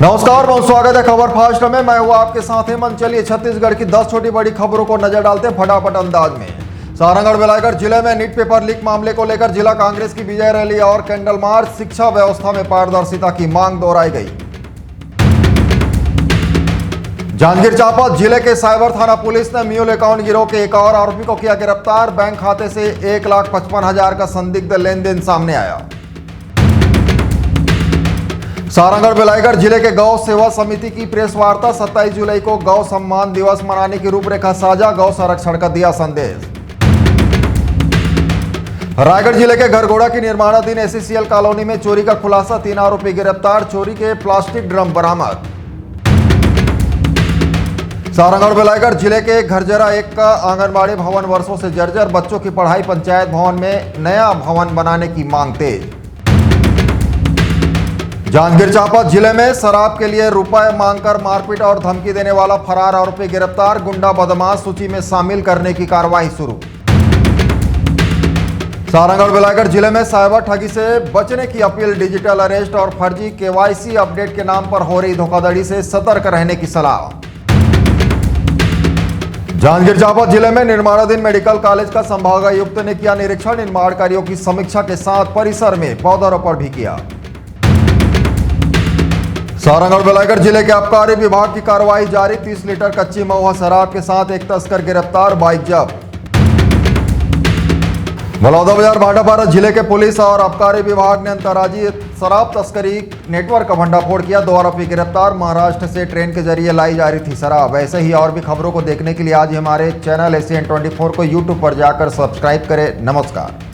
नमस्कार, बहुत स्वागत है खबर फास्ट में। मैं हूं आपके साथ हेमंत। चलिए छत्तीसगढ़ की 10 छोटी बड़ी खबरों को नजर डालते हैं फटाफट अंदाज में। सारंगढ़ बेलायगढ़ जिले में नीट पेपर लीक मामले को लेकर जिला कांग्रेस की विजय रैली और कैंडल मार्च। शिक्षा व्यवस्था में पारदर्शिता की मांग दोहराई गई। जांजगीर चांपा जिले के साइबर थाना पुलिस ने म्यूल अकाउंट गिरोह के एक और आरोपी को किया गिरफ्तार। बैंक खाते से 1,55,000 का संदिग्ध लेन देन सामने आया। सारंगढ़ बेलायगढ़ जिले के गौ सेवा समिति की प्रेस वार्ता। 27 जुलाई को गौ सम्मान दिवस मनाने की रूपरेखा साझा। गौ संरक्षण का दिया संदेश। रायगढ़ जिले के घरघोड़ा की निर्माणाधीन एससीएल कॉलोनी में चोरी का खुलासा। 3 आरोपी गिरफ्तार। चोरी के प्लास्टिक ड्रम बरामद। सारंगढ़ बेलायगढ़ जिले के घरजरा 1 का आंगनबाड़ी भवन वर्षों से जर्जर। बच्चों की पढ़ाई पंचायत भवन में नया भवन बनाने की मांग तेज। जांजगीर चांपा जिले में शराब के लिए रुपए मांगकर मारपीट और धमकी देने वाला फरार आरोपी गिरफ्तार। गुंडा बदमाश सूची में शामिल करने की कार्रवाई शुरू। सारंगढ़ बेलायगढ़ जिले में साइबर ठगी से बचने की अपील। डिजिटल अरेस्ट और फर्जी केवाईसी अपडेट के नाम पर हो रही धोखाधड़ी से सतर्क रहने की सलाह। जांजगीर चांपा जिले में निर्माणाधीन मेडिकल कॉलेज का संभागायुक्त ने किया निरीक्षण। निर्माण कार्यों की समीक्षा के साथ परिसर में पौधारोपण भी किया। सारंगढ़ बेलायगढ़ जिले के आबकारी विभाग की कार्रवाई जारी। 30 लीटर कच्ची महुआ शराब के साथ एक तस्कर गिरफ्तार। बाइक जब्त। बलौदाबाजार भाटापारा जिले के पुलिस और आबकारी विभाग ने अंतर्राज्यीय शराब तस्करी नेटवर्क का भंडाफोड़ किया। 2 आरोपी गिरफ्तार। महाराष्ट्र से ट्रेन के जरिए लाई जा रही थी शराब। ऐसे ही और भी खबरों को देखने के लिए आज हमारे चैनल ACN24 को YouTube पर जाकर सब्सक्राइब करें। नमस्कार।